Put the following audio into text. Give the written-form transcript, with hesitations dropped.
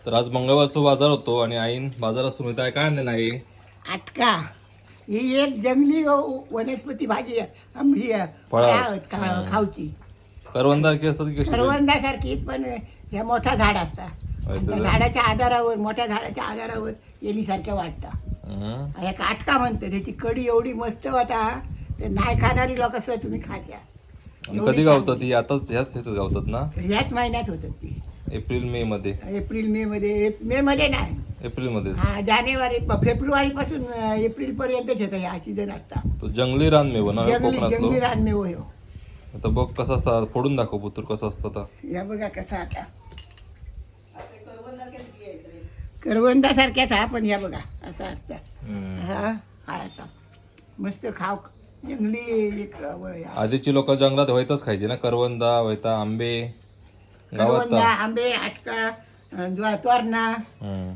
तर आज मंगळवारचा बाजार होतो आणि आईन बाजारात सुमित आहे काय आणलं नाही आटका ही एक जंगली वनस्पती भाजी आंबी फळं. खाऊची करवंदारकी असतात की कशी करवंदासारखी पण ह्या मोठा झाड असतात आणि त्या झाडाच्या आधारावर मोठ्या झाडाच्या आधारावर येणीसारख्या वाटतात हम्म. एक आटका म्हणते त्याची कडी एवढी मस्त होता ते नाही खाणारी लोक असं तुम्ही खात्या आणि कधी गावतात ती आताच ह्याच ह्याच्यात गावतात ना ह्याच महिन्यात होतात ती एप्रिल मे मध्ये एप्रिल मे मध्ये नाही एप्रिल मध्ये हा जानेवारी फेब्रुवारी पासून एप्रिल पर्यंतच येतं ह्या सीझन असतात तो जंगली रानमेवा ना जंगली कोकणातलो रानमेव हो आता बघ कसं असतं फोडून दाखव पुत्र कसं असतं आता या बघा कसा आता करवंदासारख्याच हा पण या बघा असा असता हा हा आता मस्त खाव जंगली एक आधीची लोक जंगलात व्हायतच खायचे ना करवंदा व्हायता आंबे गावात करवंदा आंबे आटका तोरणा हम्म.